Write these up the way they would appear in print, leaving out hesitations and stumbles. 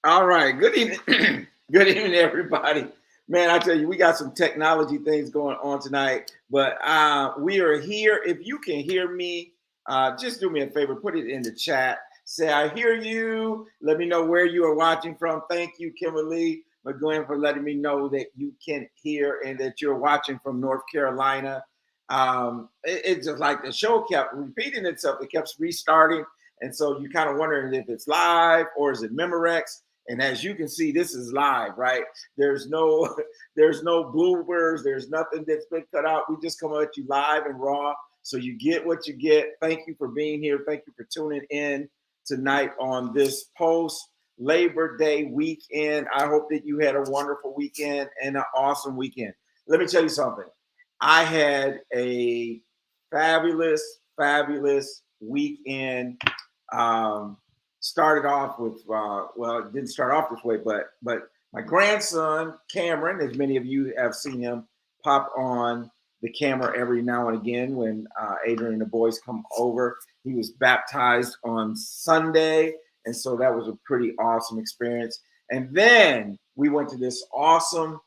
All right. Good evening. Good evening, everybody. Man, I tell you, we got some technology things going on tonight, but we are here. If you can hear me, just do me a favor, put it in the chat. Say, I hear you. Let me know where you are watching from. Thank you, Kimberly McGuinn, for letting me know that you can hear and that you're watching from North Carolina. It's just like the show kept repeating itself. It kept restarting. And so you kind of wondering if it's live or is it Memorex. And as you can see, this is live, right? There's no there's no bloopers, there's nothing that's been cut out. We just come at you live and raw. So you get what you get. Thank you for being here. Thank you for tuning in tonight on this post Labor Day weekend. I hope that you had a wonderful weekend and an awesome weekend. Let me tell you something. I had a fabulous weekend. Um, Started off with well, it didn't start off this way, but my grandson Cameron, as many of you have seen him pop on the camera every now and again when Adrian and the boys come over. He was baptized on Sunday, and so that was a pretty awesome experience. And then we went to this awesome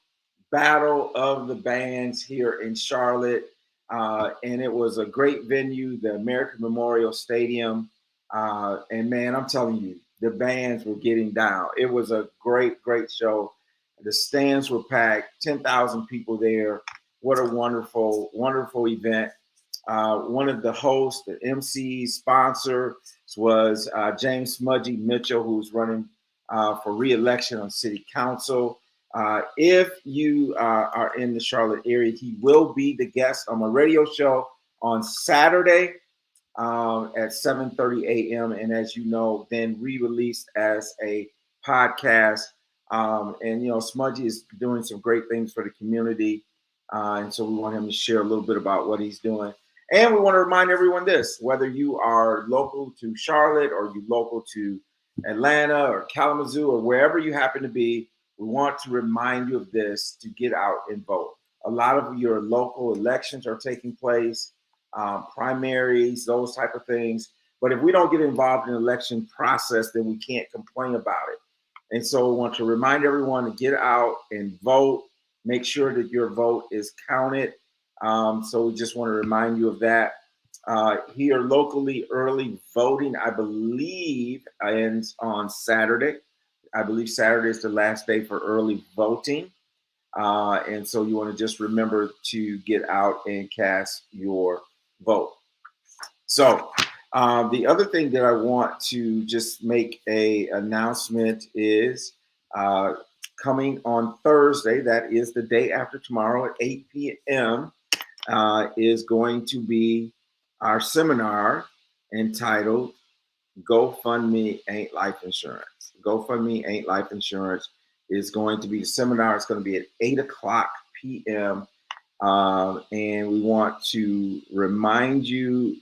battle of the bands here in Charlotte, and it was a great venue, the American Memorial Stadium. And man, I'm telling you, the bands were getting down. It was a great show. The stands were packed, 10,000 people there. What a wonderful event. One of the hosts, the MC sponsor was James Smudgy Mitchell, who's running for re-election on city council. If you are in the Charlotte area, he will be the guest on my radio show on Saturday at 7:30 a.m. And as you know, then re-released as a podcast. And you know, Smudgy is doing some great things for the community, and so we want him to share a little bit about what he's doing. And we want to remind everyone this: whether you are local to Charlotte or you local to Atlanta or Kalamazoo or wherever you happen to be, we want to remind you of this to get out and vote. A lot of your local elections are taking place, primaries, those type of things. But if we don't get involved in the election process, then we can't complain about it. And so we want to remind everyone to get out and vote. Make sure that your vote is counted. So we just want to remind you of that. Here locally, early voting, I believe, ends on Saturday. I believe Saturday is the last day for early voting. And so you want to just remember to get out and cast your vote. So the other thing that I want to just make a announcement is coming on Thursday, that is the day after tomorrow at 8 p.m., is going to be our seminar entitled GoFundMe Ain't Life Insurance. GoFundMe Ain't Life Insurance is going to be the seminar. It's going to be at 8 o'clock p.m. And we want to remind you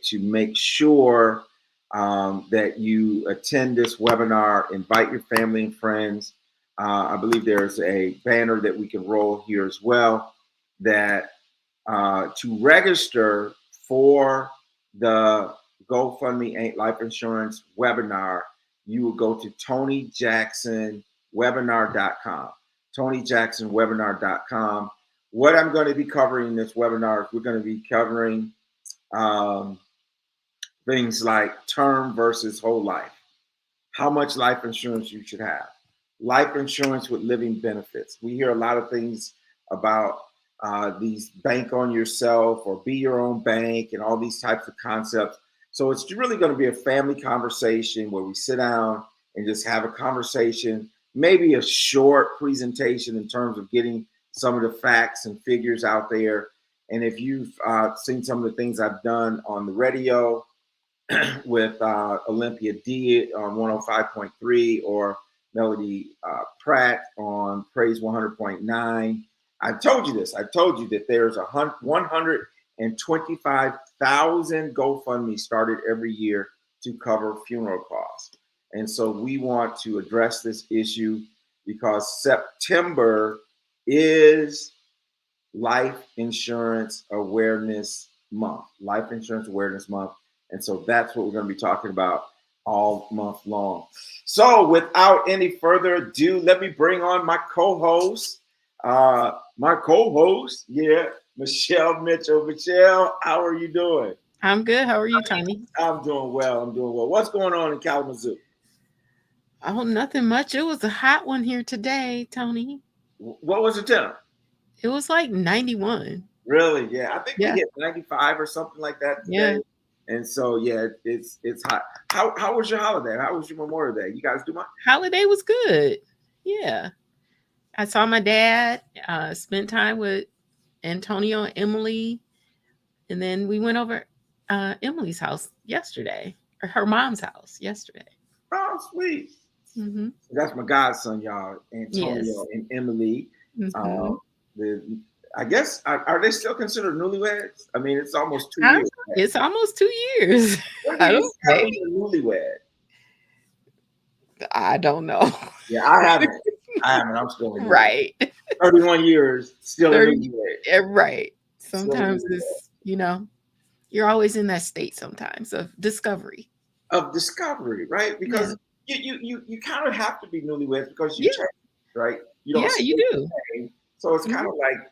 to make sure that you attend this webinar, invite your family and friends. I believe there's a banner that we can roll here as well, that to register for the GoFundMe Ain't Life Insurance webinar, you will go to TonyJacksonWebinar.com. TonyJacksonWebinar.com. What I'm going to be covering in this webinar is we're going to be covering things like term versus whole life, how much life insurance you should have, life insurance with living benefits. We hear a lot of things about these bank on yourself or be your own bank and all these types of concepts. So it's really going to be a family conversation where we sit down and just have a conversation, maybe a short presentation in terms of getting some of the facts and figures out there. And if you've seen some of the things I've done on the radio with Olympia D on 105.3 or Melody Pratt on Praise 100.9, I've told you this. I've told you that there's 125,000 GoFundMe started every year to cover funeral costs. And so we want to address this issue because September is Life Insurance Awareness Month. Life Insurance Awareness Month. And so that's what we're going to be talking about all month long. So, without any further ado, let me bring on my co-host. Yeah, Michelle Mitchell. Michelle, how are you doing? I'm good. How are you, Tony? I'm doing well. I'm doing well. What's going on in Kalamazoo? Oh, nothing much. It was a hot one here today, Tony. What was the temp? It was like 91. Really? Yeah, I think we Yeah. hit 95 or something like that today. Yeah. And so, yeah, it's hot. How was your holiday? How was your Memorial Day? You guys do much? Holiday was good. Yeah. I saw my dad, spent time with Antonio and Emily, and then we went over Emily's house yesterday, or her mom's house yesterday. Oh, sweet. Hmm. That's my godson, y'all, Yes. Antonio and Emily. Hmm. Um, the I guess are they still considered newlyweds? I mean, it's almost 2 years. It's almost 2 years. When do I you don't, start maybe. being a newlywed? I don't know. Yeah, I haven't. I haven't. I'm still a newlywed. Right. 31 years, still a 30, newlywed. right. Still a Sometimes newlywed. it's, you're always in that state sometimes of discovery. Of discovery, right? Yeah. Because you kind of have to be newlyweds because you Yeah. change, right? You don't Yeah, stay you the do. same. So it's kind Mhm. of like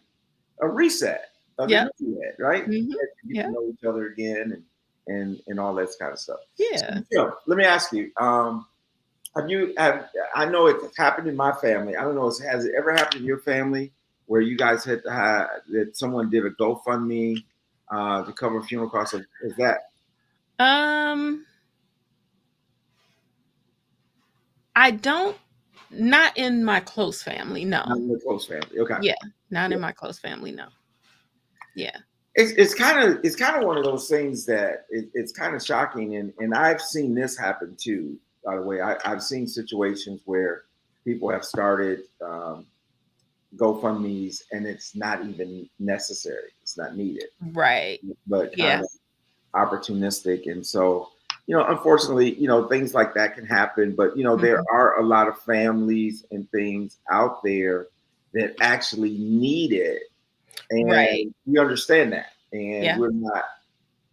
a reset of the Yep. newlywed, right? Mhm. You get to Yeah. know each other again and all that kind of stuff. So, Yeah. Michelle, let me ask you, have I know it's happened in my family. I don't know, has it ever happened in your family where you guys had to have that someone did a GoFundMe to cover funeral costs? Is that Um, I don't not in my close family, not no. in your close family? Okay. Yeah, not in my close family, no. Yeah. It's kind of one of those things that it's kind of shocking, and I've seen this happen too. By the way, I've seen situations where people have started GoFundmes and it's not even necessary. It's not needed, Right. but kind Yeah. of opportunistic. And so, unfortunately, things like that can happen. But there Mhm. are a lot of families and things out there that actually need it, Right. and we understand that, and Yeah. we're not.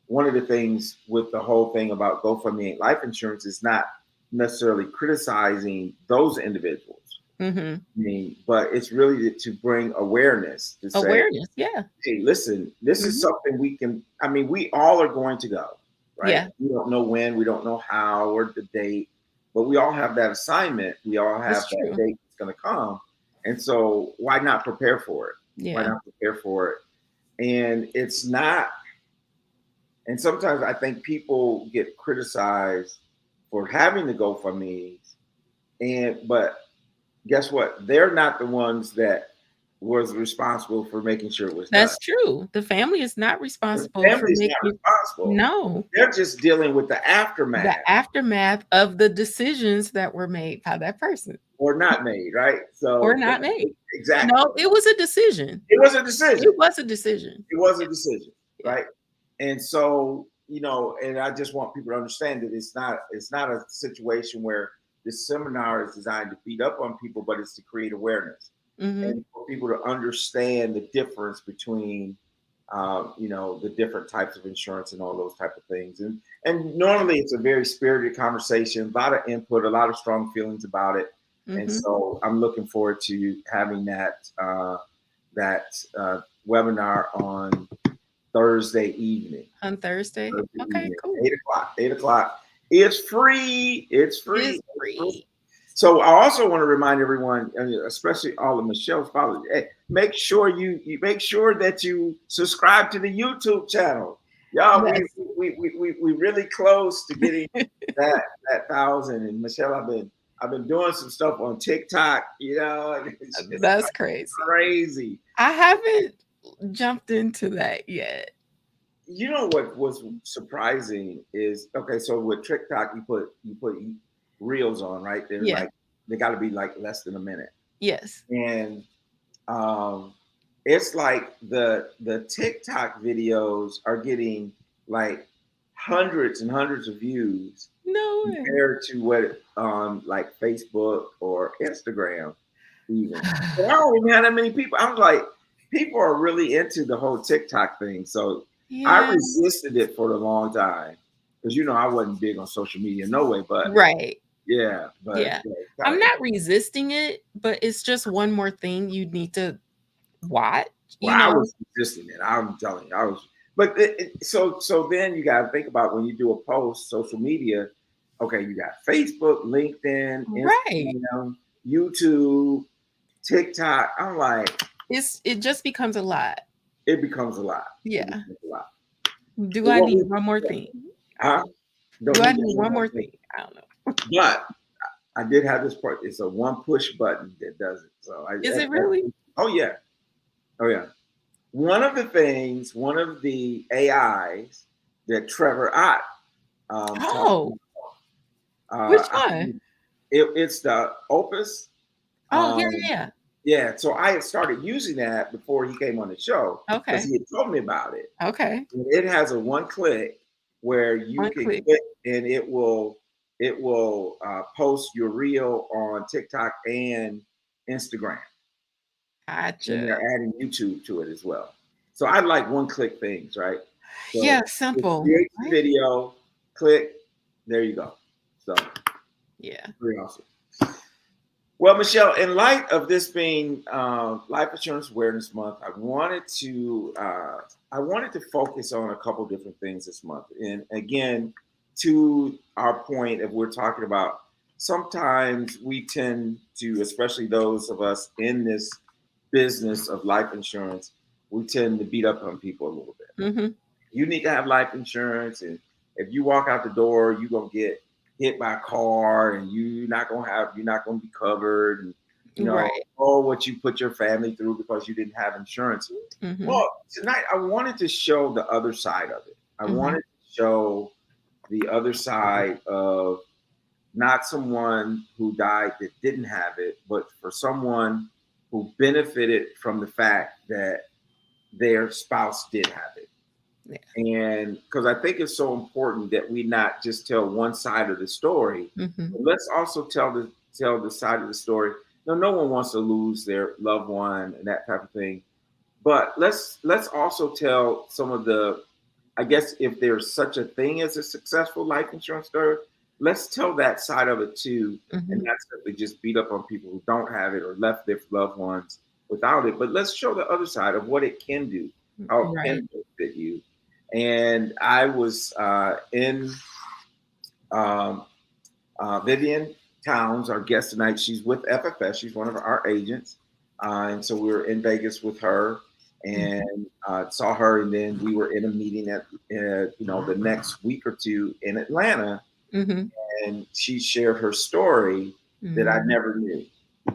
One of the things with the whole thing about GoFundMe and life insurance is not necessarily criticizing those individuals. Mhm. I mean, but it's really to bring awareness to say, Awareness. Yeah. hey, listen, this is Mhm. something we can. I mean, we all are going to go, right? Yeah. We don't know when, we don't know how or the date, but we all have that assignment. We all have That's that true. date that's going to come, and so why not prepare for it? Why Yeah. not prepare for it? And it's not. And sometimes I think people get criticized for having the GoFundMe's, but guess what? They're not the ones that was responsible for making sure it was done. That's true. The family is not The responsible for family's not making. responsible. No. They're just dealing with the The aftermath aftermath of the decisions that were made by that person or not made, right? or So not made. exactly. No, it was a decision. It was a decision. It was a decision. It was a decision, Yeah. right? And so, and I just want people to understand that it's not a situation where this seminar is designed to beat up on people, but it's to create awareness Mhm. and for people to understand the difference between the different types of insurance and all those type of things. And normally it's a very spirited conversation, a lot of input, a lot of strong feelings about it. And Mhm. so I'm looking forward to having that webinar on Thursday evening. On Thursday? Thursday Okay, evening, cool. 8 o'clock. 8 o'clock. It's free. It's It's free. It's free. free. So I also want to remind everyone, especially all of Michelle's followers, hey, make sure you make sure that you subscribe to the YouTube channel. Y'all, we Yes. we we we we really close to getting that that thousand. And Michelle, I've been doing some stuff on TikTok, and it's just That's like crazy. crazy. I haven't jumped into that yet. You know what was surprising is, okay, so with TikTok you put reels on, right? They're Yeah. like they got to be like less than a minute, Yes. and um, it's like the TikTok videos are getting like hundreds and hundreds of views No way. compared to what on like Facebook or Instagram even. And I don't even have that many people. I'm like, people are really into the whole TikTok thing. So I Yeah. resisted it for a long time. because I wasn't big on social media, no way. But Right. yeah, but Yeah. yeah, I'm kinda, not resisting it, but it's just one more thing you need to watch, well, you I know? was resisting it. I'm telling you, I was. But so then you got to think about when you do a post, social media. Okay, you got Facebook, LinkedIn, Right. Instagram, YouTube, TikTok. I'm like, It just becomes a lot. it becomes a lot. It Yeah. becomes a lot. Do But I what need we, one more thing? I huh? don't know. Don't Do I need that need one one more more thing. thing? I don't know. But I did have this part. It's a one push button that does it. So Is it really? oh yeah, oh yeah. One of the AIs that Trevor Ott talked Oh, about, which one? it's the Opus. Oh, yeah, Um, yeah, yeah, so I had started using that before he came on the show yeah. because Okay. he had told me about it. Okay. And it has a one click where you One can click. click and it will post your reel on TikTok and Instagram. And Gotcha. they're adding YouTube to it as well. So I like one click things, right? So Yeah, it simple, creates the right? video, click, there you go. So Yeah. pretty awesome. Well, Michelle, in light of this being Life Insurance Awareness Month, I wanted to focus on a couple different things this month. And again, to our point, if we're talking about sometimes we tend to, especially those of us in this business of life insurance, we tend to beat up on people a little bit. Mhm. You need to have life insurance, and if you walk out the door, you're gonna get hit by a car, and you're not gonna be covered, and Right. all what you put your family through because you didn't have insurance. Mhm. Well, tonight I wanted to show the other side of it. I Mhm. wanted to show the other side of not someone who died that didn't have it, but for someone who benefited from the fact that their spouse did have it. Yeah. And because I think it's so important that we not just tell one side of the story, Mhm. but let's also tell the side of the story. No one wants to lose their loved one and that type of thing. But let's also tell some of the, I guess if there's such a thing as a successful life insurance story, let's tell that side of it too, and Mhm. not simply just beat up on people who don't have it or left their loved ones without it. But let's show the other side of what it can do, how it Right. can benefit you. And I was in um, Vivian Towns, our guest tonight. She's with FFS. She's one of our agents, and so we were in Vegas with her Mhm. and saw her. And then we were in a meeting at the next week or two in Atlanta, Mhm. and she shared her story that I Mhm. never knew.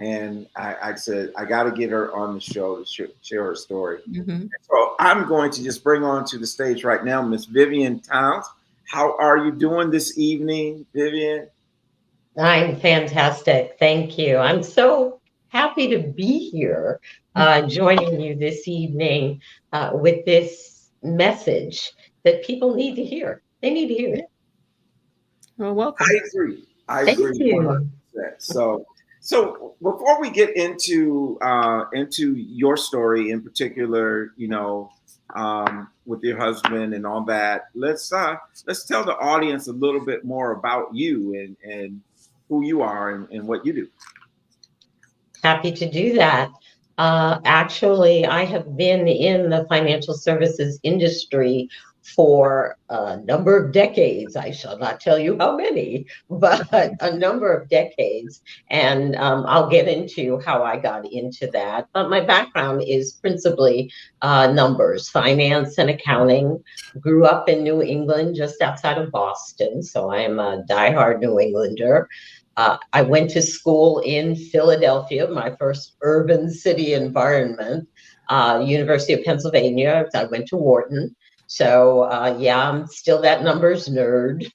And I said I got to get her on the show to share her story. Mhm. So I'm going to just bring on to the stage right now Miss Vivian Towns. How are you doing this evening, Vivian? I'm fantastic. Thank you. I'm so happy to be here, joining you this evening with this message that people need to hear. They need to hear it. Well, I welcome. agree. I Thank agree you. 100%. So before we get into your story in particular, with your husband and all that, let's tell the audience a little bit more about you and who you are and what you do. Happy to do that. Actually, I have been in the financial services industry for a number of decades. I shall not tell you how many, but a number of decades. And I'll get into how I got into that. But my background is principally numbers, finance, and accounting. Grew up in New England, just outside of Boston. So I am a diehard New Englander. I went to school in Philadelphia, my first urban city environment, University of Pennsylvania. I went to Wharton. So, yeah, I'm still that numbers nerd.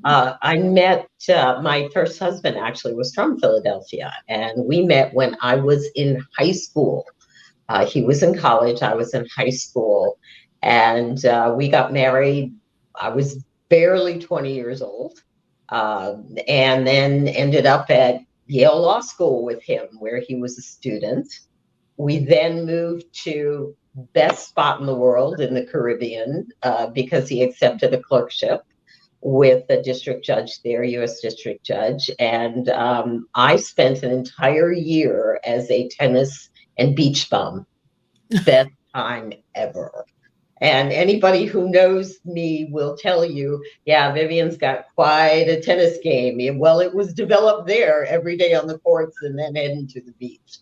I met my first husband actually was from Philadelphia, and we met when I was in high school. He was in college, I was in high school, and we got married. I was barely 20 years old, and then ended up at Yale Law School with him, where he was a student. We then moved to best spot in the world in the Caribbean because he accepted a clerkship. with the district judge there, U.S. district judge. And I spent an entire year as a tennis and beach bum. Best time ever. And anybody who knows me will tell you, yeah, Vivian's got quite a tennis game. Well, it was developed there every day on the courts and then heading to the beach.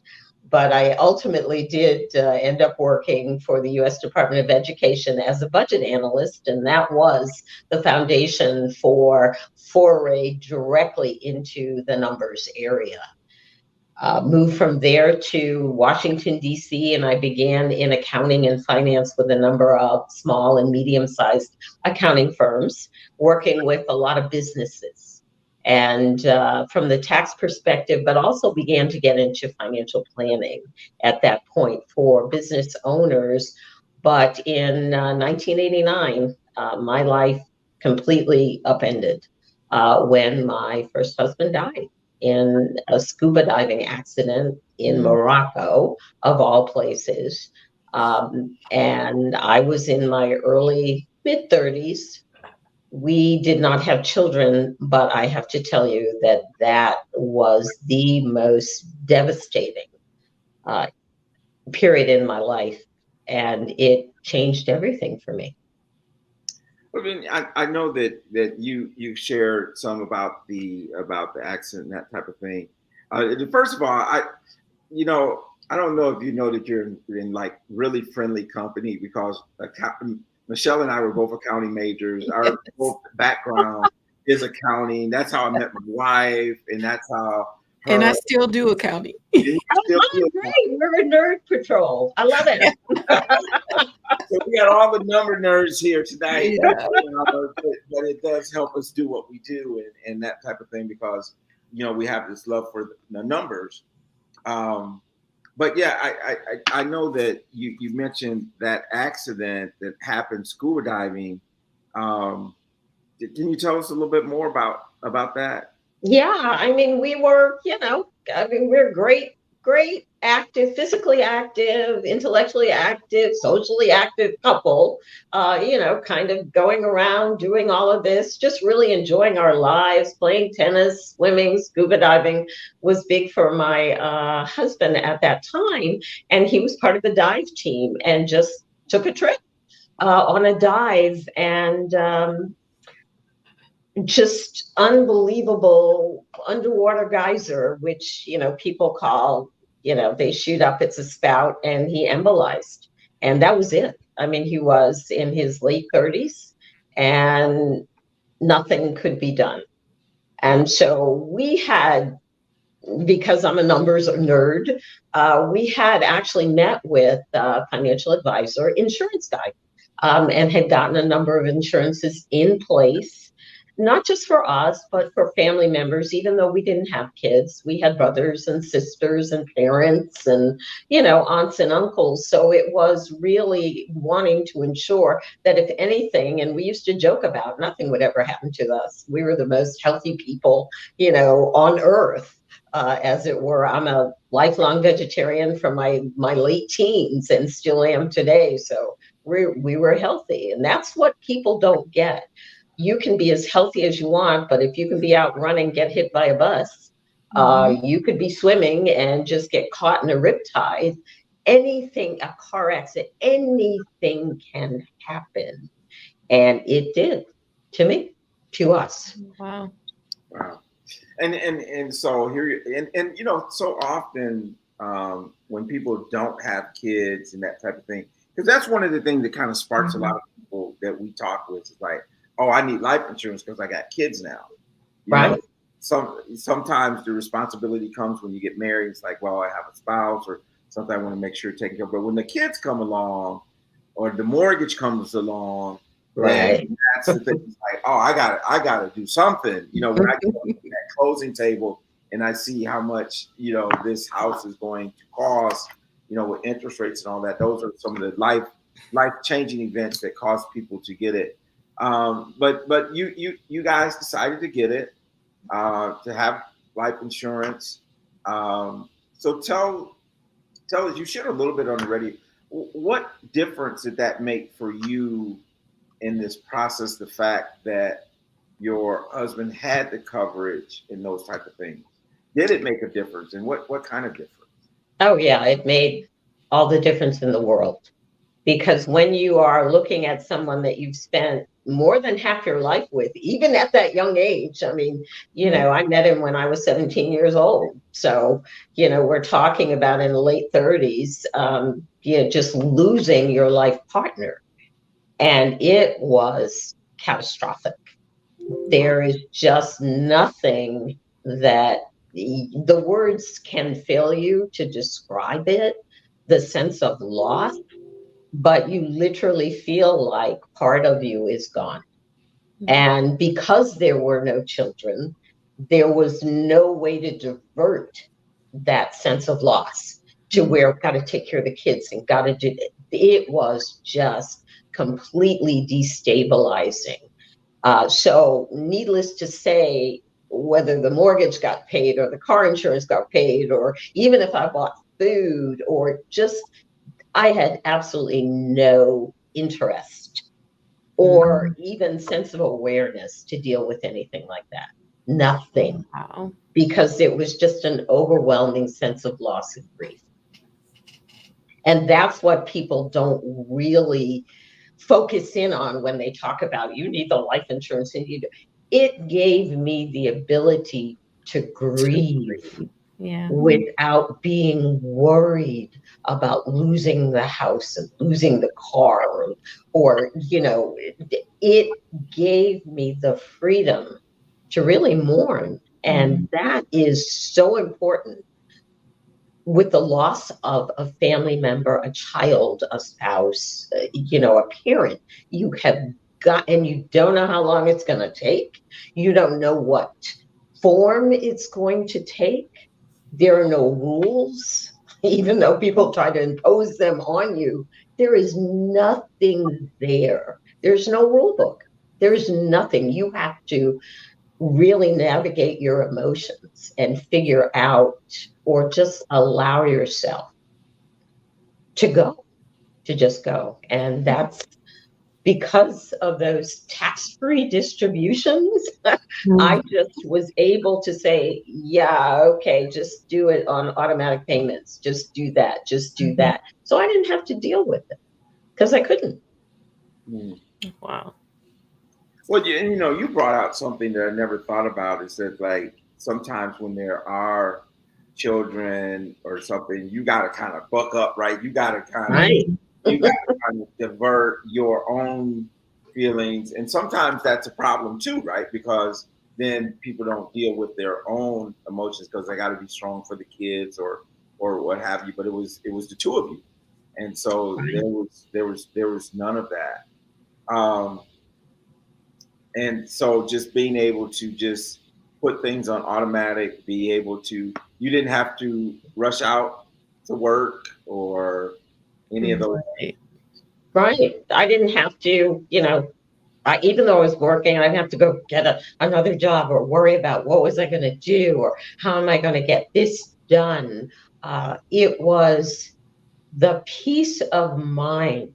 But I ultimately did end up working for the U.S. Department of Education as a budget analyst, and that was the foundation for foray directly into the numbers area. Moved from there to Washington, D.C., and I began in accounting and finance with a number of small and medium-sized accounting firms, working with a lot of businesses. And from the tax perspective, but also began to get into financial planning at that point for business owners. But in 1989, my life completely upended when my first husband died in a scuba diving accident in Morocco, of all places. And I was in my early mid 30s. We did not have children, but I have to tell you that that was the most devastating uh, period in my life. And it changed everything for me. I mean, I know that you shared some about the accident and that type of thing. First of all, I don't know if you know that you're in like really friendly company because Michelle and I were both accounting majors. Our both background is accounting. That's how I met my wife, and that's how. And I still do accounting. Oh, great. We're a nerd patrol. I love it. So we got all the number nerds here tonight, Yeah. but it does help us do what we do and that type of thing because we have this love for the numbers. But yeah, I know that you mentioned that accident that happened scuba diving. Can you tell us a little bit more about that? Yeah, I mean, we're great, active, physically active, intellectually active, socially active couple, kind of going around doing all of this, just really enjoying our lives, playing tennis, swimming, scuba diving was big for my husband at that time. And he was part of the dive team and just took a trip on a dive. And just unbelievable underwater geyser, which people call, they shoot up, it's a spout, and he embolized, and that was it. I mean, he was in his late 30s, and nothing could be done. And so we had, because I'm a numbers nerd, we had actually met with a financial advisor, insurance guy, and had gotten a number of insurances in place, not just for us, but for family members. Even though we didn't have kids, we had brothers and sisters and parents and, aunts and uncles. So it was really wanting to ensure that if anything, and we used to joke about nothing would ever happen to us. We were the most healthy people, on earth. As it were. I'm a lifelong vegetarian from my late teens and still am today. So we were healthy, and that's what people don't get. You can be as healthy as you want, but if you can be out running, get hit by a bus, you could be swimming and just get caught in a riptide. Anything, a car accident, anything can happen, and it did to me, to us. Wow. Wow. And so here and so often when people don't have kids and that type of thing, because that's one of the things that kind of sparks a lot of people that we talk with. Is like, oh, I need life insurance because I got kids now. Right. Sometimes the responsibility comes when you get married. It's like, well, I have a spouse, or something I want to make sure to take care of. But when the kids come along, or the mortgage comes along, Right. that's the thing. It's like, oh, I gotta do something. When I get to that closing table and I see how much this house is going to cost, with interest rates and all that. Those are some of the life changing events that cause people to get it. But you guys decided to get it, to have life insurance. So tell us. You shared a little bit on the radio. What difference did that make for you in this process? The fact that your husband had the coverage and those type of things? Did it make a difference, and what kind of difference? Oh, yeah, it made all the difference in the world. Because when you are looking at someone that you've spent more than half your life with, even at that young age, I mean, I met him when I was 17 years old. So, we're talking about in the late 30s, just losing your life partner. And it was catastrophic. There is just nothing that the words can fail you to describe it, the sense of loss, but you literally feel like part of you is gone. And because there were no children, there was no way to divert that sense of loss to where got to take care of the kids and got to do it. It was just completely destabilizing. So, needless to say, whether the mortgage got paid or the car insurance got paid, or even if I bought food or just, I had absolutely no interest or even sense of awareness to deal with anything like that. Nothing. Wow. Because it was just an overwhelming sense of loss and grief. And that's what people don't really focus in on when they talk about you need the life insurance and it gave me the ability to grieve Yeah. without being worried about losing the house and losing the car or it gave me the freedom to really mourn. And that is so important with the loss of a family member, a child, a spouse, a parent. You have got, and you don't know how long it's going to take. You don't know what form it's going to take. There are no rules, even though people try to impose them on you. There is nothing there. There's no rule book. There's nothing. You have to really navigate your emotions and figure out or just allow yourself to go, to just go. And that's because of those tax-free distributions. I just was able to say, yeah, okay, just do it on automatic payments. Just do that. Just do that. So I didn't have to deal with it because I couldn't. Wow. Well, you brought out something that I never thought about. Is that like sometimes when there are children or something, you got to kind of buck up, right? You got to Right. of divert your own feelings, and sometimes that's a problem too, right? Because then people don't deal with their own emotions because they got to be strong for the kids or what have you. But it was the two of you, and so there was none of that. Um, and so just being able to just put things on automatic, be able to, you didn't have to rush out to work or any of those. Right. I didn't have to, even though I was working, I didn't have to go get another job or worry about what was I going to do or how am I going to get this done. It was the peace of mind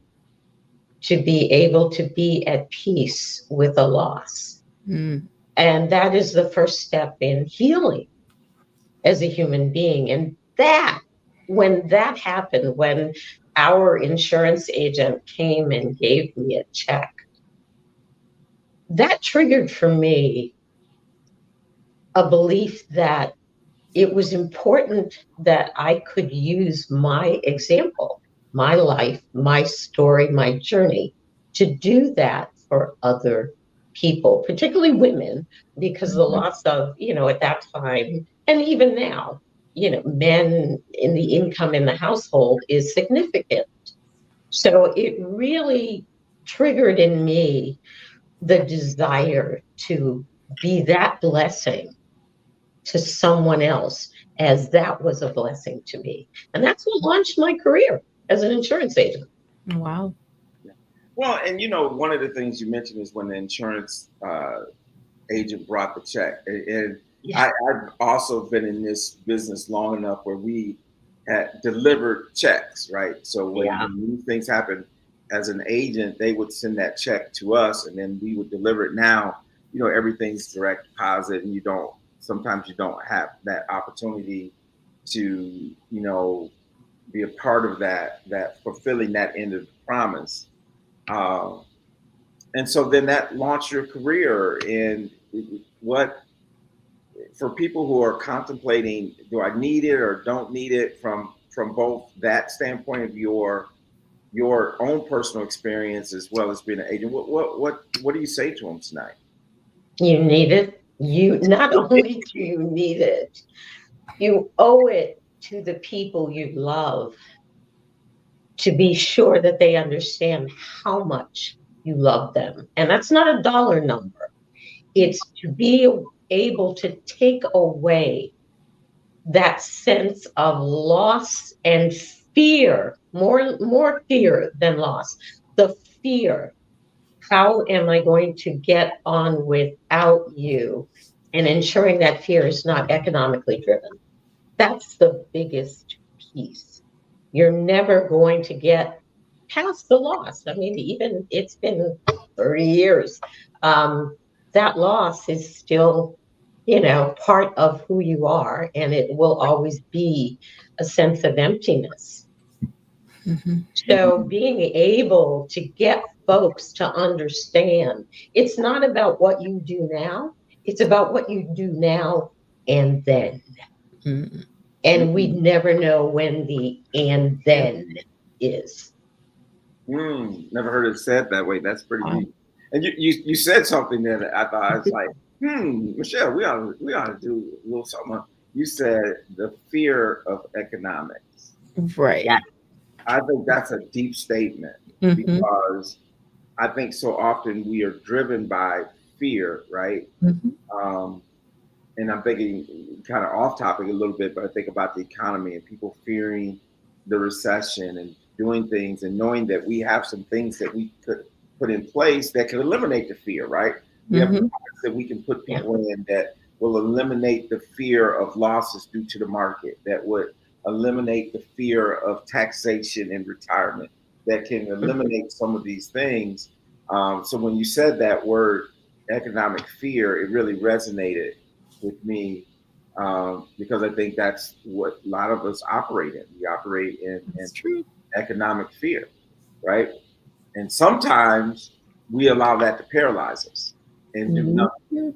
to be able to be at peace with a loss. And that is the first step in healing as a human being. And when that happened, when our insurance agent came and gave me a check, that triggered for me a belief that it was important that I could use my example, my life, my story, my journey to do that for other people, particularly women, because the loss of, at that time, and even now, men in the income in the household is significant. So it really triggered in me the desire to be that blessing to someone else as that was a blessing to me. And that's what launched my career as an insurance agent. Wow. Well, and one of the things you mentioned is when the insurance agent brought the check. And I've also been in this business long enough where we had delivered checks, right? So when these things happen, as an agent, they would send that check to us, and then we would deliver it. Now, everything's direct deposit, and sometimes you don't have that opportunity to, be a part of that fulfilling that end of the promise. Um, and so then that launched your career. And what, for people who are contemplating, do I need it or don't need it, from both that standpoint of your own personal experience as well as being an agent, what do you say to them tonight? You need it. You not only do you need it, you owe it to the people you love to be sure that they understand how much you love them. And that's not a dollar number. It's to be able to take away that sense of loss and fear, more fear than loss. The fear, how am I going to get on without you? And ensuring that fear is not economically driven. That's the biggest piece. You're never going to get past the loss. I mean, even it's been 30 years. Um, that loss is still, part of who you are, and it will always be a sense of emptiness. Mhm. So being able to get folks to understand it's not about what you do now, it's about what you do now and then. Mhm. And we never know when the and then is. Never heard it said that way. That's pretty deep. And you said something there that I thought, I was like, Michelle, we ought to do a little something. You said the fear of economics. Right. Yeah. I think that's a deep statement, Mhm. because I think so often we are driven by fear, right? Mhm. Um, and I'm thinking kind of off topic a little bit, but I think about the economy and people fearing the recession and doing things and knowing that we have some things that we could put in place that can eliminate the fear, right? We have Mhm. products that we can put Yeah. people in that will eliminate the fear of losses due to the market, that would eliminate the fear of taxation and retirement, that can eliminate some of these things. So when you said that word, economic fear, it really resonated with me, because I think that's what a lot of us operate in. We operate in That's true. economic fear, right? And sometimes we allow that to paralyze us and do Mhm. nothing.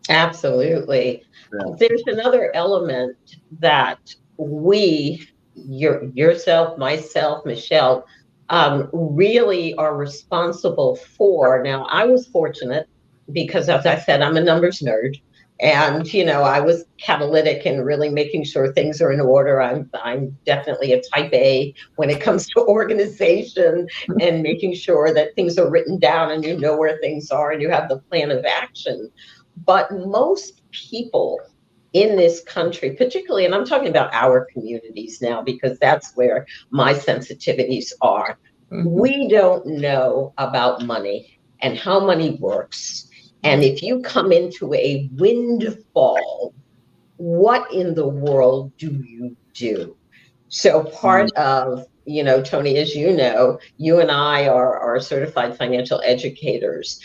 Absolutely. Yeah. There's another element that we, yourself, myself, Michelle, really are responsible for. Now, I was fortunate because, as I said, I'm a numbers nerd. And I was catalytic in really making sure things are in order. I'm definitely a type A when it comes to organization and making sure that things are written down and you know where things are and you have the plan of action. But most people in this country, particularly, and I'm talking about our communities now because that's where my sensitivities are, Mhm. we don't know about money and how money works. And if you come into a windfall, what in the world do you do? So Mm. part of, Tony, as you and I are certified financial educators.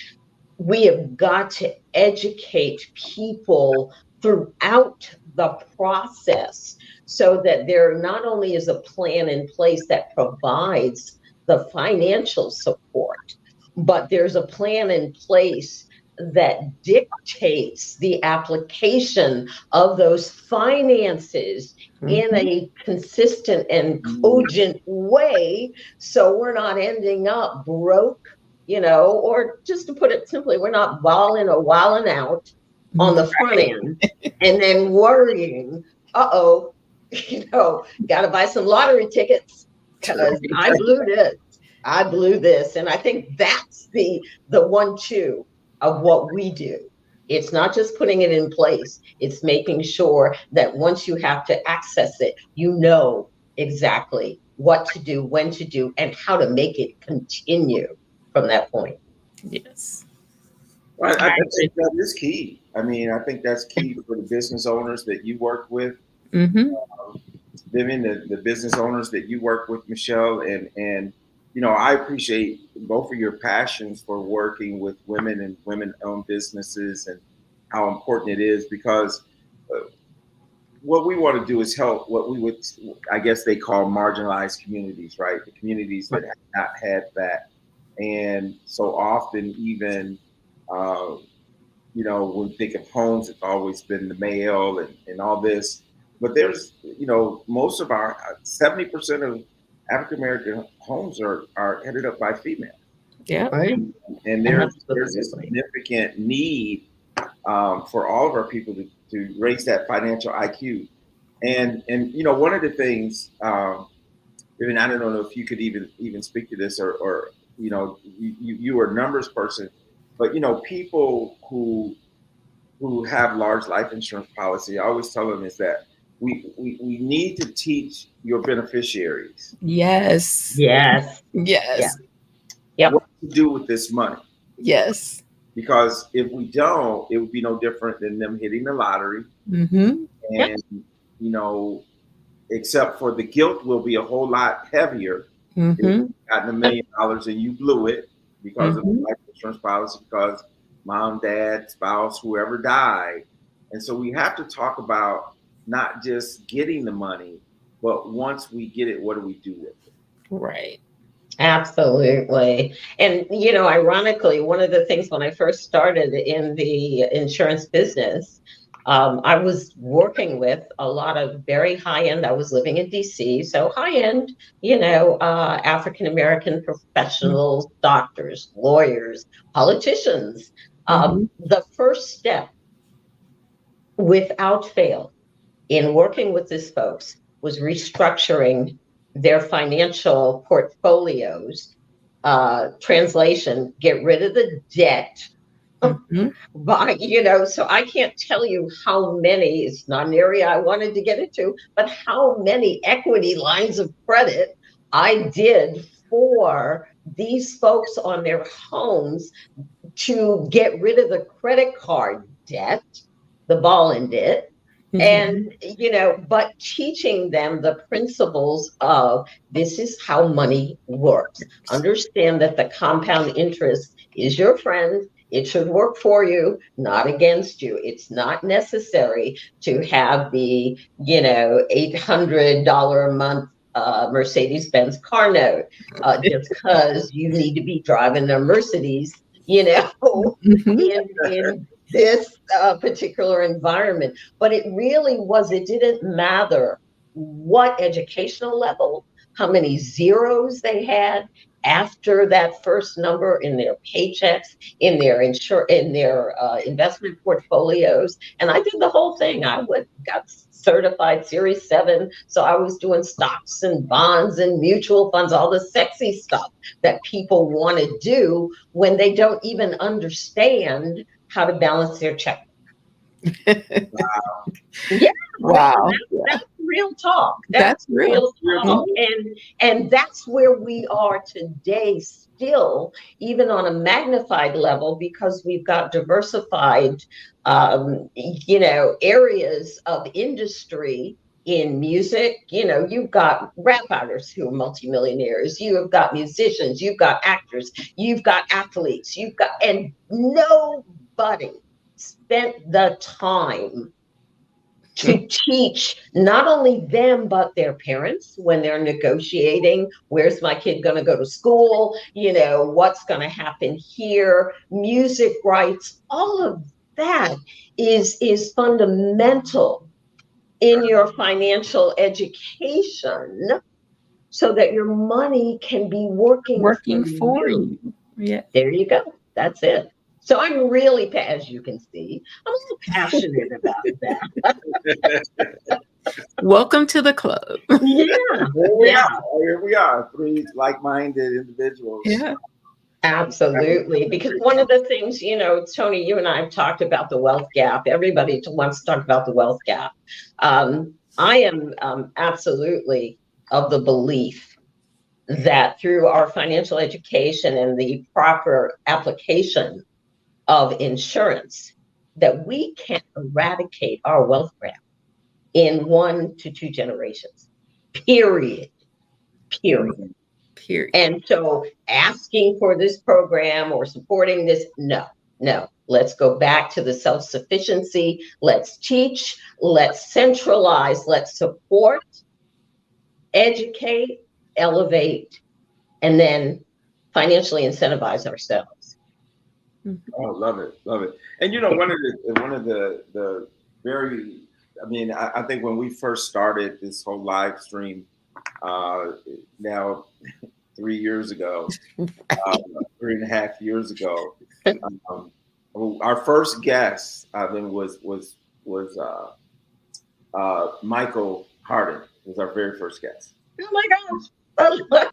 We have got to educate people throughout the process so that there not only is a plan in place that provides the financial support, but there's a plan in place that dictates the application of those finances in Mhm. a consistent and cogent way so we're not ending up broke, or just to put it simply, we're not balling or wilding out on the front Right. end and then worrying, uh-oh, got to buy some lottery tickets because I blew this. I blew this. And I think that's the 1-2 of what we do. It's not just putting it in place. It's making sure that once you have to access it, you know exactly what to do, when to do, and how to make it continue from that point. Yes. Well, I I think agree. that is key. I mean, I think that's key for the business owners that you work with, Mhm. Vivian, the business owners that you work with, Michelle, and I appreciate both of your passions for working with women and women-owned businesses, and how important it is, because what we want to do is help what we would, I guess they call marginalized communities, right? The communities that have not had that. And so often, even, when we think of homes, it's always been the male and all this. But there's, most of our 70% of African American homes are headed up by females. Yeah. Right. And there's a significant need for all of our people to raise that financial IQ. And one of the things, and I don't know if you could even speak to this, or you are a numbers person, but people who have large life insurance policy, I always tell them is that we need to teach your beneficiaries. Yes. Yes. Yes. Yep. What to do with this money. Yes. Because if we don't, it would be no different than them hitting the lottery. Mm-hmm. And, except for the guilt will be a whole lot heavier. If you gotten $1 million and you blew it because of the life insurance policy, because mom, dad, spouse, whoever died. And so we have to talk about not just getting the money, but once we get it, what do we do with it? Right. Absolutely. And, ironically, one of the things when I first started in the insurance business, I was working with a lot of very high end. I was living in DC, so high end, African American professionals, doctors, lawyers, politicians. The first step, without fail, in working with these folks was restructuring their financial portfolios. Translation: get rid of the debt. So I can't tell you how many, it's not an area I wanted to get into, but how many equity lines of credit I did for these folks on their homes to get rid of the credit card debt, the ball and debt. And, but teaching them the principles of this is how money works. Understand that the compound interest is your friend. It should work for you, not against you. It's not necessary to have the, $800 a month Mercedes-Benz car note just because you need to be driving a Mercedes, in this particular environment. But it didn't matter what educational level, how many zeros they had after that first number in their paychecks, in their investment portfolios. And I did the whole thing. Got certified Series 7. So I was doing stocks and bonds and mutual funds, all the sexy stuff that people want to do when they don't even understand how to balance their checkbook. Wow. Yeah. Wow. That's real talk. That's real talk. And that's where we are today still, even on a magnified level, because we've got diversified, areas of industry. In music, you've got rap artists who are multimillionaires, you have got musicians, you've got actors, you've got athletes, and nobody spent the time to teach not only them, but their parents when they're negotiating, where's my kid going to go to school? What's going to happen here? Music rights, all of that is fundamental in your financial education so that your money can be working for you. Yeah. There you go. That's it. So I'm really, as you can see, I'm a little passionate about that. Welcome to the club. Here we are, 3 like-minded individuals. Yeah. Absolutely. Because one of the things, Tony, you and I have talked about the wealth gap. Everybody wants to talk about the wealth gap. I am absolutely of the belief that through our financial education and the proper application of insurance, that we can eradicate our wealth gap in 1 to 2 generations. Period. Period. And so asking for this program or supporting this, no. Let's go back to the self-sufficiency. Let's teach, let's centralize, let's support, educate, elevate, and then financially incentivize ourselves. Oh, love it, love it. And one of the very, I mean, I think when we first started this whole live stream, now 3 years ago, 3.5 years ago, um, our first guest then was Michael Hardin was our very first guest. Oh my gosh.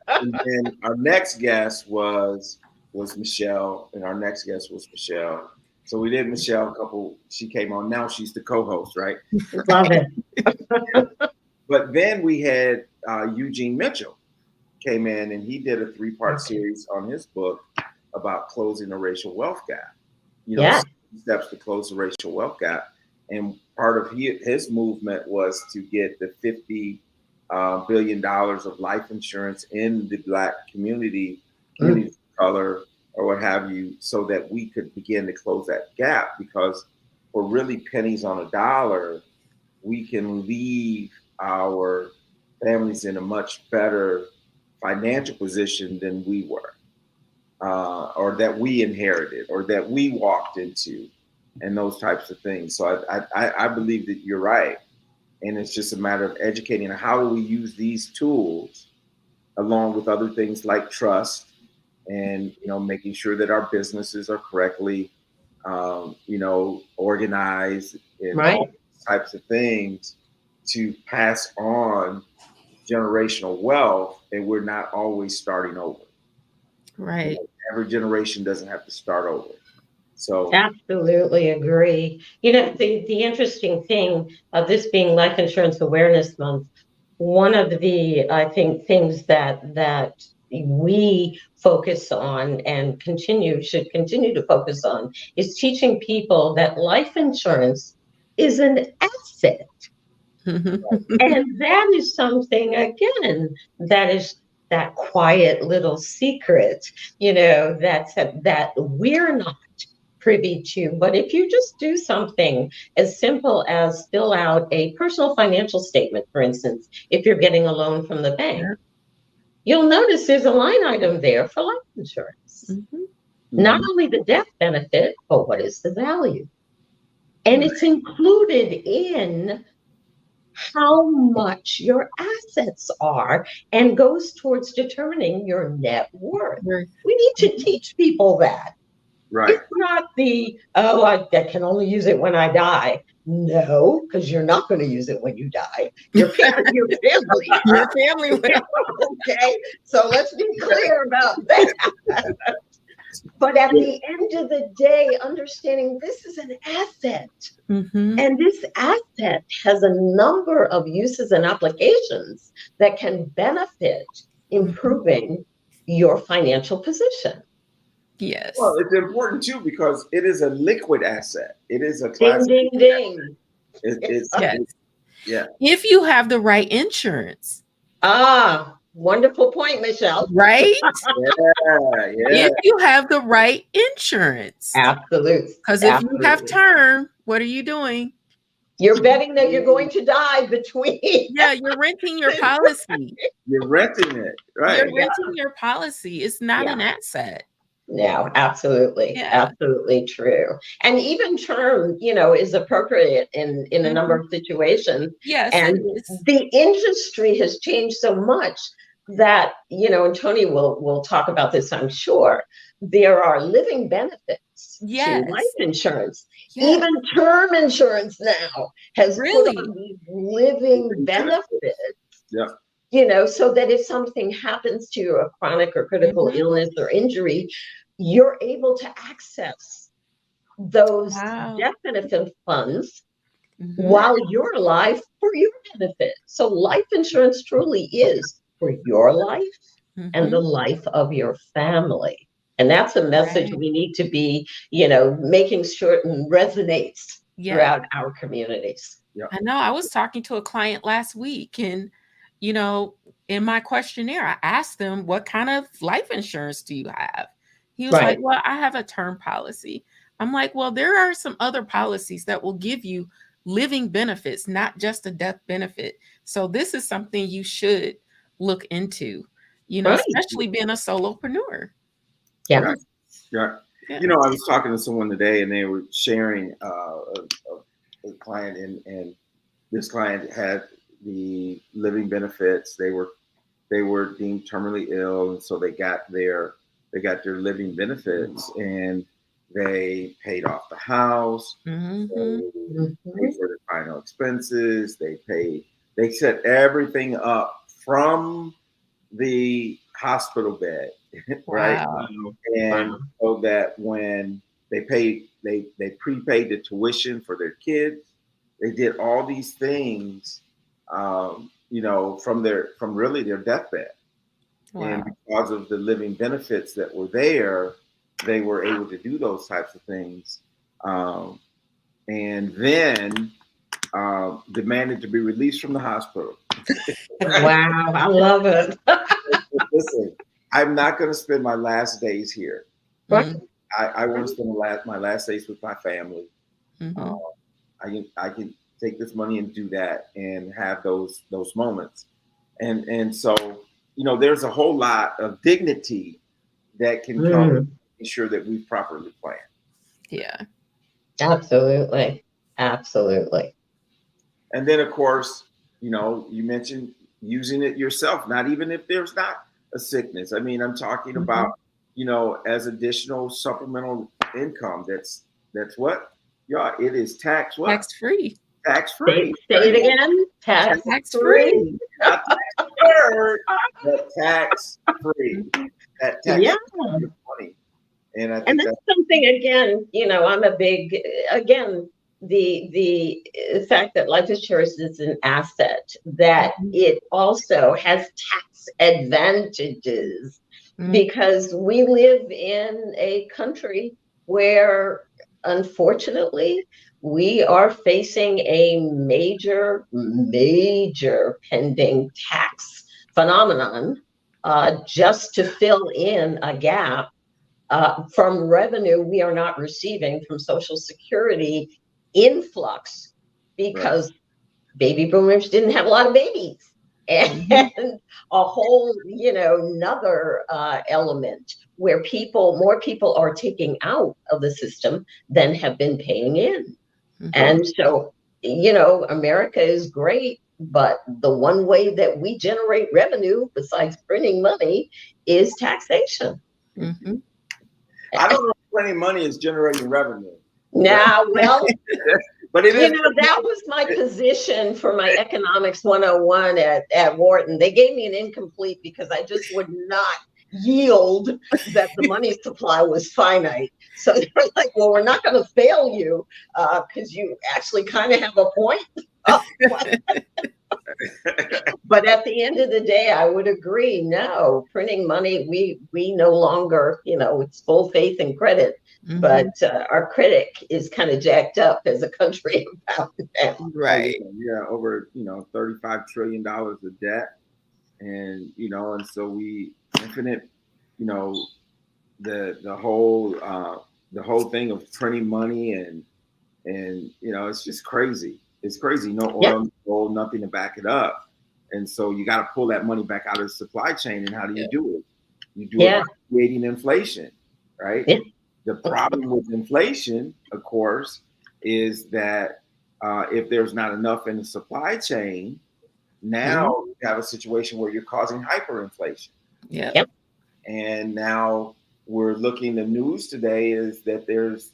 And then our next guest was Michelle, and our next guest was Michelle. So we did Michelle she came on. Now she's the co-host, right? Love it. But then we had Eugene Mitchell came in, and he did a 3-part series on his book about closing the racial wealth gap. Steps to close the racial wealth gap. And part of his movement was to get the $50 billion of life insurance in the Black community of color or what have you, so that we could begin to close that gap. Because for really pennies on a dollar, we can leave our families in a much better financial position than we were, or that we inherited, or that we walked into, and those types of things. So I believe that you're right. And it's just a matter of educating how do we use these tools along with other things like trust and, making sure that our businesses are correctly, organized and all these types of things to pass on generational wealth. And we're not always starting over. Right. Every generation doesn't have to start over. So absolutely agree. The interesting thing of this being Life Insurance Awareness Month, one of the, I think, things that we focus on and should continue to focus on is teaching people that life insurance is an asset. And that is something, again, that is that quiet little secret, that we're not privy to. But if you just do something as simple as fill out a personal financial statement, for instance, if you're getting a loan from the bank, you'll notice there's a line item there for life insurance. Not only the death benefit, but what is the value? And it's included in how much your assets are and goes towards determining your net worth. We need to teach people that. Right. It's not I can only use it when I die. No, because you're not going to use it when you die. Your family will. Okay, so let's be clear about that. But at the end of the day, understanding this is an asset. And this asset has a number of uses and applications that can benefit improving your financial position. Yes. Well, it's important too because it is a liquid asset. It is a ding, ding, ding. Yeah. If you have the right insurance. Wonderful point, Michelle. Right? Yeah. If you have the right insurance. Absolutely. Because if you have term, what are you doing? You're betting that you're going to die between. Yeah, you're renting your policy. You're renting it, right? You're renting your policy. It's not an asset. No, absolutely. Absolutely true. And even term, is appropriate in a number of situations. Yes. And the industry has changed so much that, and Tony will talk about this, I'm sure. There are living benefits to life insurance. Yes. Even term insurance now has put on these living benefits. Yeah. So that if something happens to you, a chronic or critical illness or injury, you're able to access those death benefit funds while you're alive for your benefit. So life insurance truly is for your life and the life of your family. And that's a message we need to be, making sure it resonates throughout our communities. I know. I was talking to a client last week and, you know, in my questionnaire, I asked them, what kind of life insurance do you have? He was like, Right. well, I have a term policy. I'm like, well, there are some other policies that will give you living benefits, not just a death benefit. So this is something you should look into, you know, Right. especially being a solopreneur. Yeah. Right. Yeah. Yeah. You know, I was talking to someone today, and they were sharing a client, and this client had the living benefits. They were deemed terminally ill, and so they got their living benefits, and they paid off the house. Mm-hmm. They paid for their final expenses. They set everything up from the hospital bed, right? Wow. And Wow. so that when they prepaid the tuition for their kids. They did all these things, from really their deathbed. And Wow. because of the living benefits that were there, they were able to do those types of things. And then demanded to be released from the hospital. Wow. I love it. Listen, I'm not going to spend my last days here. Mm-hmm. I want to spend my last days with my family. Mm-hmm. I can take this money and do that and have those moments. And so, there's a whole lot of dignity that can come Mm, from making sure that we've properly planned. Yeah. absolutely. Absolutely. And then, of course, you mentioned using it yourself, not even if there's not a sickness. I mean, I'm talking about, as additional supplemental income. That's what, yeah, it is tax what? Tax free. Tax Say, free. say it again. Tax Tax free. free. Not tax deferred, but tax free. That tax Yeah. money. And I And think that's something, again, I'm a big, again, the fact that life insurance is an asset, that Mhm. it also has tax advantages, Mhm. because we live in a country where, unfortunately, we are facing a major, major pending tax phenomenon, just to fill in a gap from revenue we are not receiving from Social Security influx, right. because baby boomers didn't have a lot of babies. And Mhm. a whole, another element where more people are taking out of the system than have been paying in. Mhm. And so, America is great, but the one way that we generate revenue besides printing money is taxation. Mhm. I don't know if plenty money is generating revenue, but Now, well, but it is. that was my position for my economics 101 at Wharton. They gave me an incomplete because I just would not yield that the money supply was finite. So they were like, well, we're not going to fail you because you actually kind of have a point. But at the end of the day, I would agree. No, printing money, we no longer, it's full faith and credit. But Mhm. our credit is kind of jacked up as a country about now. Oh yeah, Right. yeah, over $35 trillion of debt, and so we infinite, you know, the whole thing of printing money and it's just crazy. It's crazy. No Yeah, oil, no gold, nothing to back it up, and so you got to pull that money back out of the supply chain. And how do you Yeah. do it? You do it by yeah, creating inflation, right? yeah. The problem with inflation, of course, is that if there's not enough in the supply chain, now Mhm. you have a situation where you're causing hyperinflation. Yep. Yep. And now we're looking, the news today is that there's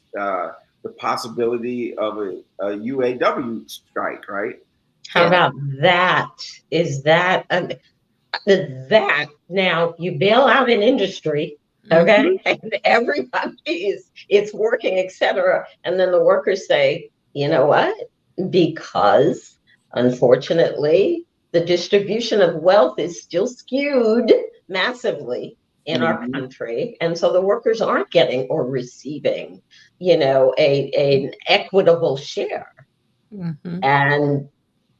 the possibility of a UAW strike, right? How So, about that? Is that that now you bail out an industry, Mhm. okay? And everybody it's working, etc. And then the workers say, you know what? Because unfortunately, the distribution of wealth is still skewed massively in our mhm. country. And so the workers aren't getting or receiving, an equitable share. Mhm. And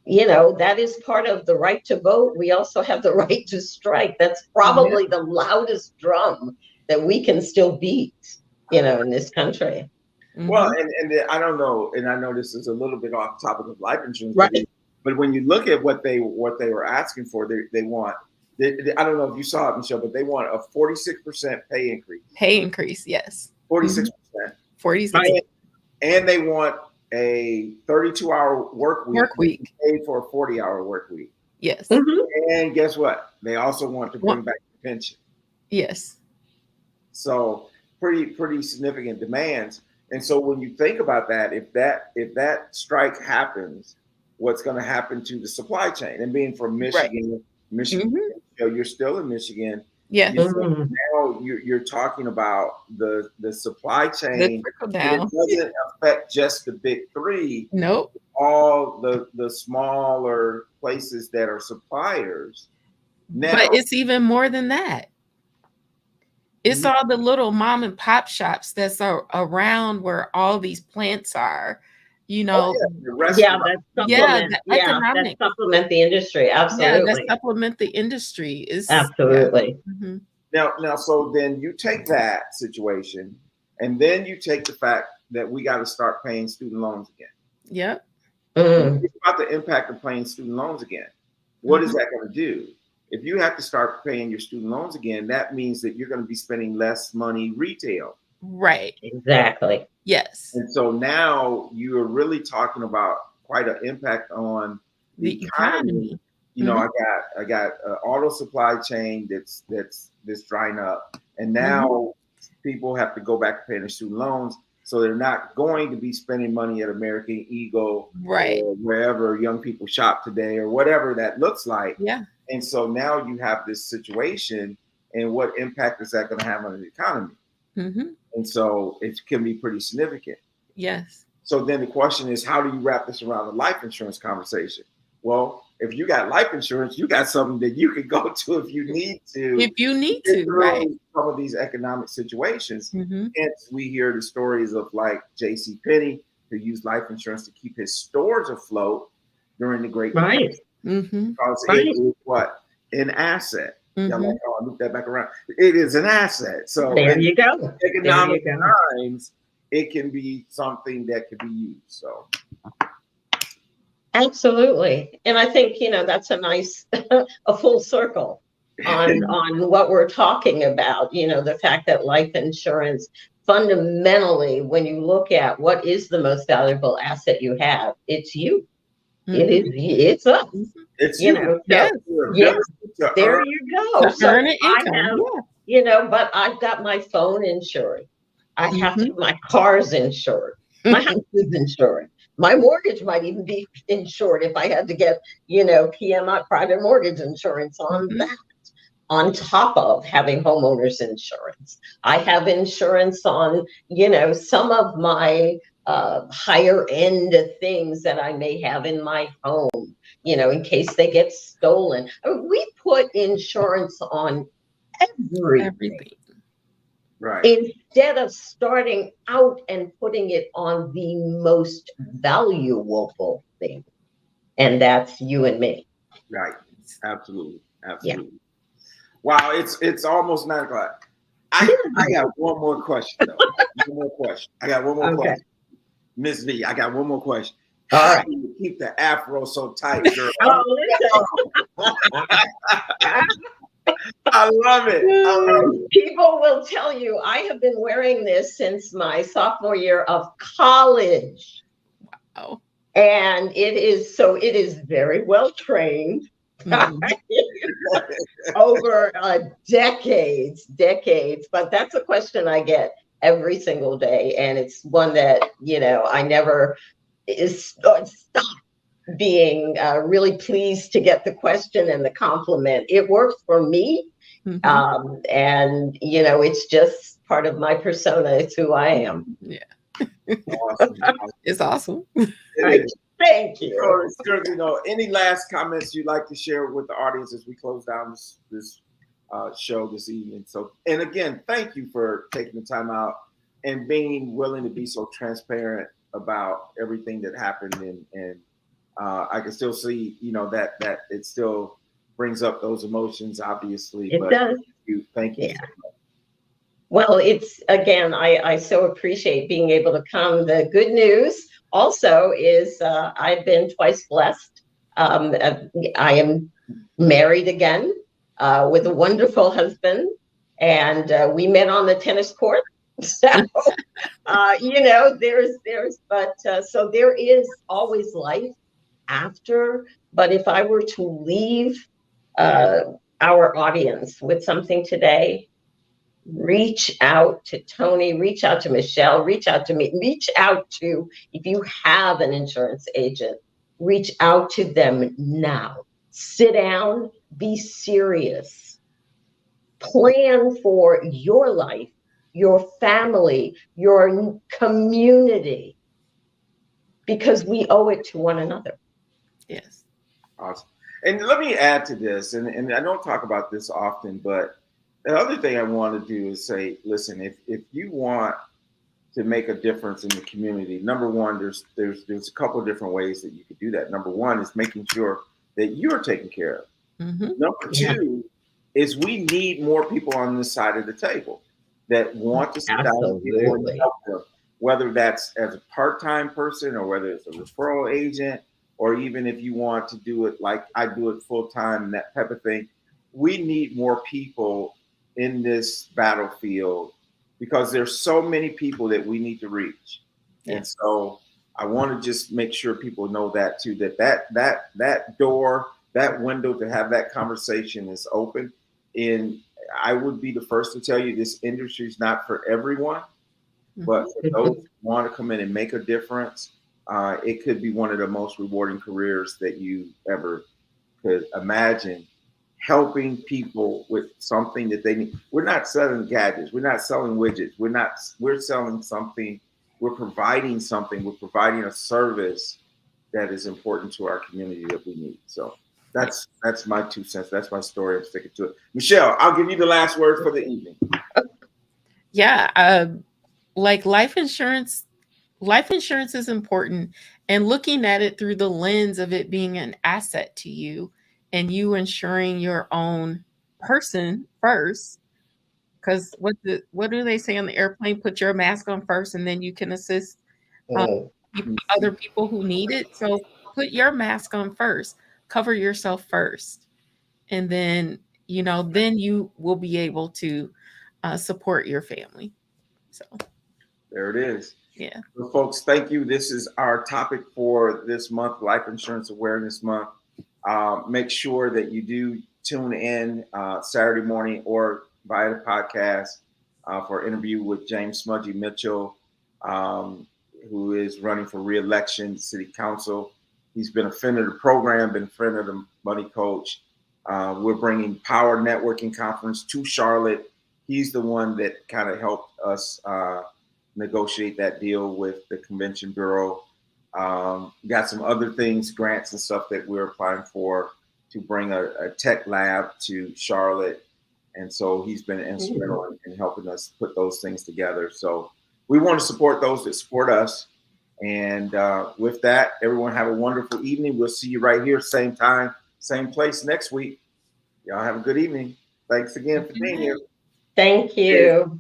that is part of the right to vote. We also have the right to strike. That's probably the loudest drum that we can still beat, in this country. Well, and I don't know, and I know this is a little bit off topic of life insurance, Right. but when you look at what they were asking for, they want. I don't know if you saw it, Michelle, but they want a 46% pay increase. Pay increase, yes. 46%. 46. And they want a 32-hour work week. Paid for a 40-hour work week. Yes. And guess what? They also want to bring back the pension. Yes. So pretty significant demands. And so when you think about that, if that strike happens, what's going to happen to the supply chain? And being from Michigan, you're still in Michigan. Yes. Now you're talking about the supply chain. The trickle down. It doesn't affect just the big three. Nope. All the smaller places that are suppliers. Now, but it's even more than that. It's all the little mom and pop shops that's around where all these plants are. That supplement the industry. Absolutely. Yeah, that supplement the industry is absolutely. Now, so then you take that situation, and then you take the fact that we got to start paying student loans again. Yep. Think about the impact of paying student loans again. What is that going to do? If you have to start paying your student loans again, that means that you're going to be spending less money retail. Right. Exactly. Yes. And so now you are really talking about quite an impact on the economy. I got an auto supply chain that's drying up, and now people have to go back to paying their student loans. So they're not going to be spending money at American Eagle, right, or wherever young people shop today, or whatever that looks like. Yeah. And so now you have this situation, and what impact is that going to have on the economy? And so it can be pretty significant. Yes. So then the question is, how do you wrap this around the life insurance conversation? Well, if you got life insurance, you got something that you can go to if you need to. Right. Some of these economic situations. Hence, we hear the stories of like J.C. Penney, who used life insurance to keep his stores afloat during the Great Depression. Because it is what? An asset. Like, I'll move that back around. It is an asset. So there you go. Economic times, it can be something that can be used. So absolutely. And I think, that's a nice, a full circle on what we're talking about, the fact that life insurance, fundamentally, when you look at what is the most valuable asset you have, it's you. It's us. It's you. There you go. So I have, but I've got my phone insured. I have to, my car's insured. My house is insured. My mortgage might even be insured if I had to get, PMI, private mortgage insurance on that, on top of having homeowners insurance. I have insurance on, some of my higher end things that I may have in my home, in case they get stolen. I mean, we put insurance on everything. Right. Instead of starting out and putting it on the most valuable thing. And that's you and me. Right. Absolutely. Yeah. Wow, it's almost 9 o'clock. I got one more question though. I got one more question. Miss V, I got one more question. All right. You keep the afro so tight, girl. I love it. People will tell you I have been wearing this since my sophomore year of college. Wow. And it is very well trained. Over decades. But that's a question I get every single day. And it's one that, I never stop being really pleased to get the question and the compliment. It works for me. And, it's just part of my persona. It's who I am. Yeah. Awesome. It's awesome. Thank you. So, any last comments you'd like to share with the audience as we close down this show this evening? So, and again, thank you for taking the time out and being willing to be so transparent about everything that happened and I can still see, that it still brings up those emotions, obviously. It But does. thank you. Yeah. Well, it's again, I so appreciate being able to come. The good news also is I've been twice blessed. I am married again with a wonderful husband, and we met on the tennis court. So, but so there is always life after. But if I were to leave uh, our audience with something today, reach out to Tony, reach out to Michelle, reach out to me, reach out to, if you have an insurance agent, reach out to them now. Sit down, be serious, plan for your life, your family, your community, because we owe it to one another. Yes. Awesome. And let me add to this, and I don't talk about this often, but the other thing I want to do is say, listen, if you want to make a difference in the community, number one, there's a couple of different ways that you could do that. Number one is making sure that you're taken care of. Mm-hmm. Number two is we need more people on this side of the table that want to sit down with people and help them, whether that's as a part-time person or whether it's a referral agent, or even if you want to do it like I do it full-time and that type of thing. We need more people in this battlefield because there's so many people that we need to reach. Yeah. And so I want to just make sure people know that too, that door, that window to have that conversation is open. And I would be the first to tell you this industry is not for everyone, but for those who want to come in and make a difference, it could be one of the most rewarding careers that you ever could imagine, helping people with something that they need. We're not selling gadgets. We're not selling widgets. We're selling something. We're providing something. We're providing a service that is important to our community that we need. So that's my 2 cents. That's my story. I'm sticking to it. Michelle, I'll give you the last word for the evening. Yeah. Like life insurance is important, and looking at it through the lens of it being an asset to you and you insuring your own person first. Because what do they say on the airplane? Put your mask on first, and then you can assist other people who need it. So put your mask on first, cover yourself first, and then then you will be able to support your family. So there it is. Yeah. So folks, thank you. This is our topic for this month, Life Insurance Awareness Month. Make sure that you do tune in Saturday morning or via the podcast for an interview with James Smudgy Mitchell, who is running for re-election city council. He's been a friend of the program, been a friend of the Money Coach. We're bringing Power Networking Conference to Charlotte. He's the one that kind of helped us negotiate that deal with the Convention Bureau. Got some other things, grants and stuff that we're applying for to bring a tech lab to Charlotte. And so he's been instrumental in helping us put those things together. So we want to support those that support us. And with that, everyone have a wonderful evening. We'll see you right here, same time, same place next week. Y'all have a good evening. Thanks again for being here. Thank you.